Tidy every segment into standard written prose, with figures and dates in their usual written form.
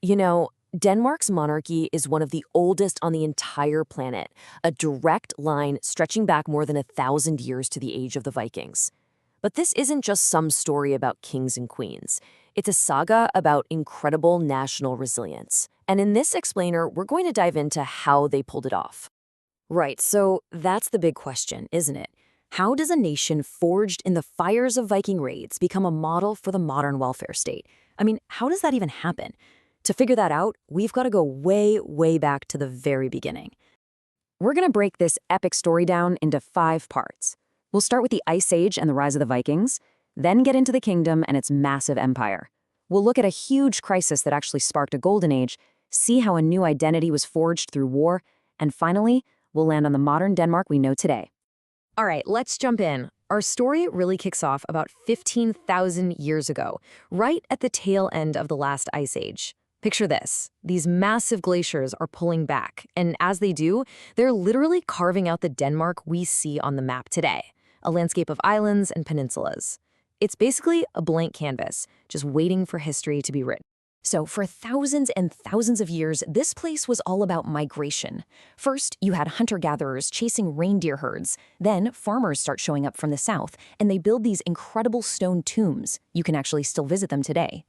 You know, Denmark's monarchy is one of the oldest on the entire planet, a direct line stretching back more than 1,000 years to the age of the Vikings. But this isn't just some story about kings and queens. It's a saga about incredible national resilience. And in this explainer, we're going to dive into how they pulled it off. Right, so that's the big question, isn't it? How does a nation forged in the fires of Viking raids become a model for the modern welfare state? I mean, how does that even happen? To figure that out, we've got to go way, way back to the very beginning. We're going to break this epic story down into 5 parts. We'll start with the Ice Age and the rise of the Vikings, then get into the kingdom and its massive empire. We'll look at a huge crisis that actually sparked a golden age, see how a new identity was forged through war, and finally, we'll land on the modern Denmark we know today. All right, let's jump in. Our story really kicks off about 15,000 years ago, right at the tail end of the last Ice Age. Picture this. These massive glaciers are pulling back, and as they do, they're literally carving out the Denmark we see on the map today, a landscape of islands and peninsulas. It's basically a blank canvas, just waiting for history to be written. So for thousands and thousands of years, this place was all about migration. First, you had hunter-gatherers chasing reindeer herds. Then, farmers start showing up from the south, and they build these incredible stone tombs. You can actually still visit them today.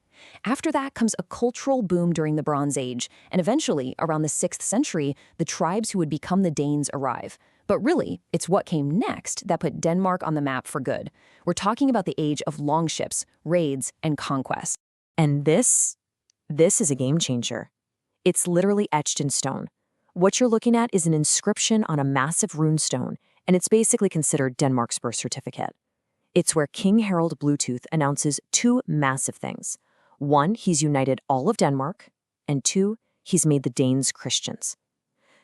After that comes a cultural boom during the Bronze Age, and eventually, around the 6th century, the tribes who would become the Danes arrive. But really, it's what came next that put Denmark on the map for good. We're talking about the age of longships, raids, and conquest. And this is a game changer. It's literally etched in stone. What you're looking at is an inscription on a massive rune stone, and it's basically considered Denmark's birth certificate. It's where King Harald Bluetooth announces 2 massive things. 1, he's united all of Denmark, and 2, he's made the Danes Christians.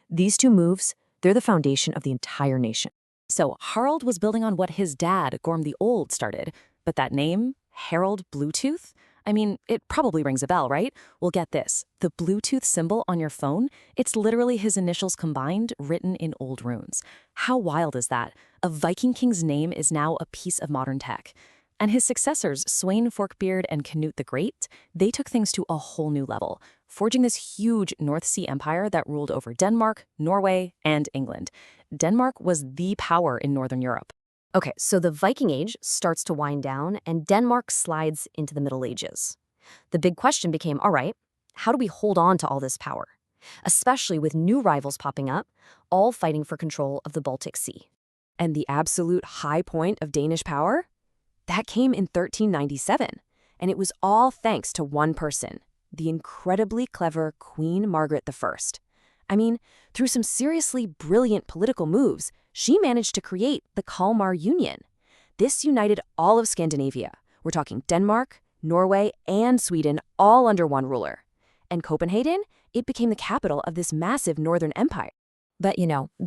These 2 moves, they're the foundation of the entire nation. So Harald was building on what his dad, Gorm the Old, started, but that name, Harald Bluetooth? I mean, it probably rings a bell, right? Well, get this. The Bluetooth symbol on your phone, it's literally his initials combined, written in old runes. How wild is that? A Viking king's name is now a piece of modern tech. And his successors, Sweyn Forkbeard and Canute the Great, they took things to a whole new level, forging this huge North Sea empire that ruled over Denmark, Norway, and England. Denmark was the power in Northern Europe. Okay, so the Viking Age starts to wind down, and Denmark slides into the Middle Ages. The big question became, all right, how do we hold on to all this power? Especially with new rivals popping up, all fighting for control of the Baltic Sea. And the absolute high point of Danish power? That came in 1397, and it was all thanks to one person, the incredibly clever Queen Margaret I. I mean, through some seriously brilliant political moves, she managed to create the Kalmar Union. This united all of Scandinavia. We're talking Denmark, Norway, and Sweden all under one ruler. And Copenhagen, it became the capital of this massive northern empire. But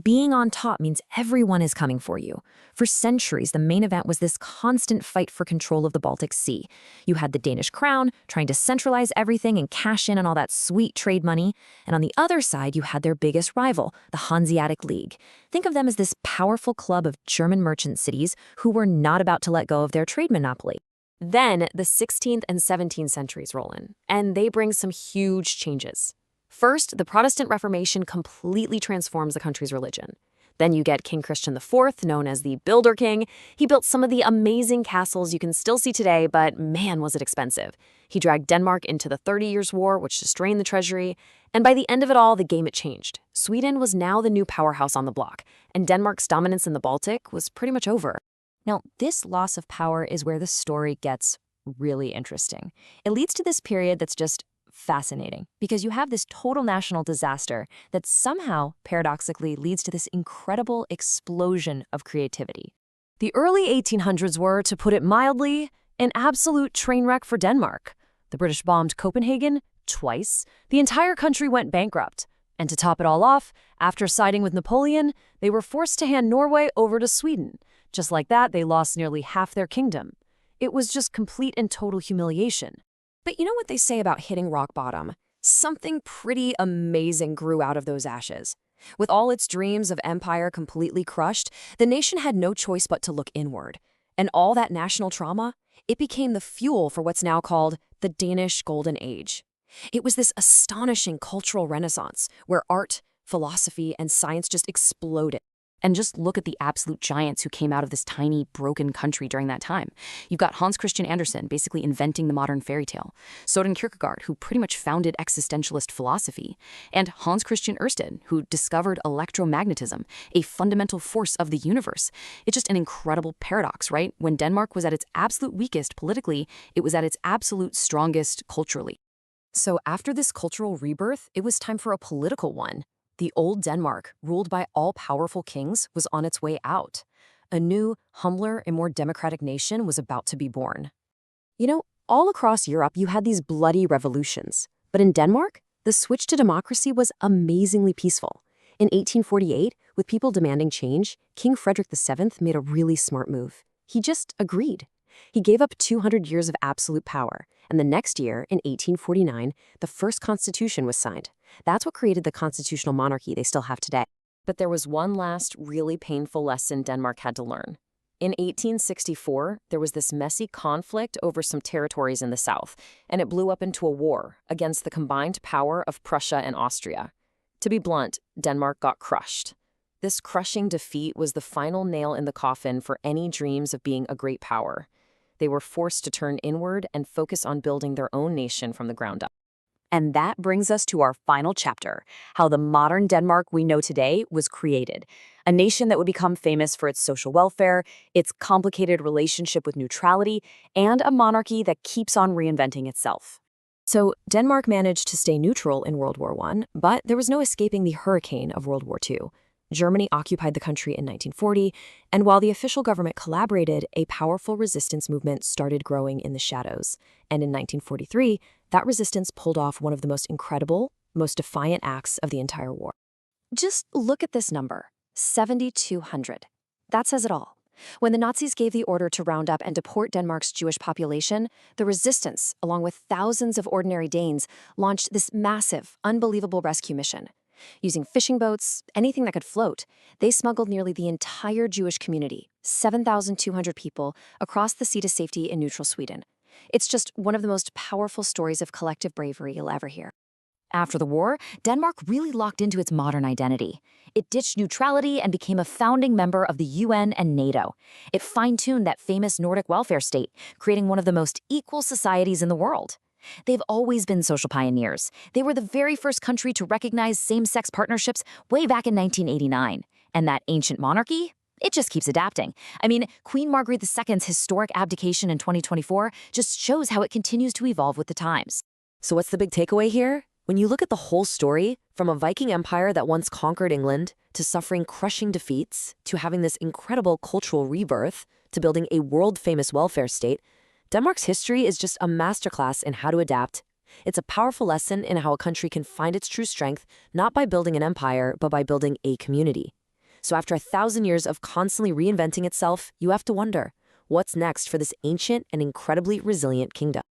being on top means everyone is coming for you. For centuries, the main event was this constant fight for control of the Baltic Sea. You had the Danish crown trying to centralize everything and cash in on all that sweet trade money. And on the other side, you had their biggest rival, the Hanseatic League. Think of them as this powerful club of German merchant cities who were not about to let go of their trade monopoly. Then the 16th and 17th centuries roll in, and they bring some huge changes. First, the Protestant Reformation completely transforms the country's religion. Then you get King Christian IV, known as the Builder King. He built some of the amazing castles you can still see today, but man, was it expensive. He dragged Denmark into the 30 Years' War, which strained the treasury. And by the end of it all, the game had changed. Sweden was now the new powerhouse on the block, and Denmark's dominance in the Baltic was pretty much over. Now, this loss of power is where the story gets really interesting. It leads to this period that's just fascinating, because you have this total national disaster that somehow, paradoxically, leads to this incredible explosion of creativity. The early 1800s were, to put it mildly, an absolute train wreck for Denmark. The British bombed Copenhagen twice. The entire country went bankrupt. And to top it all off, after siding with Napoleon, they were forced to hand Norway over to Sweden. Just like that, they lost nearly half their kingdom. It was just complete and total humiliation. But you know what they say about hitting rock bottom? Something pretty amazing grew out of those ashes. With all its dreams of empire completely crushed, the nation had no choice but to look inward. And all that national trauma, it became the fuel for what's now called the Danish Golden Age. It was this astonishing cultural renaissance where art, philosophy, and science just exploded. And just look at the absolute giants who came out of this tiny, broken country during that time. You've got Hans Christian Andersen basically inventing the modern fairy tale, Soren Kierkegaard, who pretty much founded existentialist philosophy, and Hans Christian Ørsted, who discovered electromagnetism, a fundamental force of the universe. It's just an incredible paradox, right? When Denmark was at its absolute weakest politically, it was at its absolute strongest culturally. So after this cultural rebirth, it was time for a political one. The old Denmark, ruled by all-powerful kings, was on its way out. A new, humbler, and more democratic nation was about to be born. All across Europe, you had these bloody revolutions. But in Denmark, the switch to democracy was amazingly peaceful. In 1848, with people demanding change, King Frederick VII made a really smart move. He just agreed. He gave up 200 years of absolute power, and the next year, in 1849, the first constitution was signed. That's what created the constitutional monarchy they still have today. But there was one last, really painful lesson Denmark had to learn. In 1864, there was this messy conflict over some territories in the south, and it blew up into a war against the combined power of Prussia and Austria. To be blunt, Denmark got crushed. This crushing defeat was the final nail in the coffin for any dreams of being a great power. They were forced to turn inward and focus on building their own nation from the ground up. And that brings us to our final chapter, how the modern Denmark we know today was created. A nation that would become famous for its social welfare, its complicated relationship with neutrality, and a monarchy that keeps on reinventing itself. So Denmark managed to stay neutral in World War I, but there was no escaping the hurricane of World War II. Germany occupied the country in 1940, and while the official government collaborated, a powerful resistance movement started growing in the shadows. And in 1943, that resistance pulled off one of the most incredible, most defiant acts of the entire war. Just look at this number, 7,200. That says it all. When the Nazis gave the order to round up and deport Denmark's Jewish population, the resistance, along with thousands of ordinary Danes, launched this massive, unbelievable rescue mission. Using fishing boats, anything that could float, they smuggled nearly the entire Jewish community, 7,200 people, across the sea to safety in neutral Sweden. It's just one of the most powerful stories of collective bravery you'll ever hear. After the war, Denmark really locked into its modern identity. It ditched neutrality and became a founding member of the UN and NATO. It fine-tuned that famous Nordic welfare state, creating one of the most equal societies in the world. They've always been social pioneers. They were the very first country to recognize same-sex partnerships way back in 1989. And that ancient monarchy? It just keeps adapting. I mean, Queen Margaret II's historic abdication in 2024 just shows how it continues to evolve with the times. So what's the big takeaway here? When you look at the whole story, from a Viking empire that once conquered England, to suffering crushing defeats, to having this incredible cultural rebirth, to building a world-famous welfare state, Denmark's history is just a masterclass in how to adapt. It's a powerful lesson in how a country can find its true strength, not by building an empire, but by building a community. So after 1,000 years of constantly reinventing itself, you have to wonder, what's next for this ancient and incredibly resilient kingdom?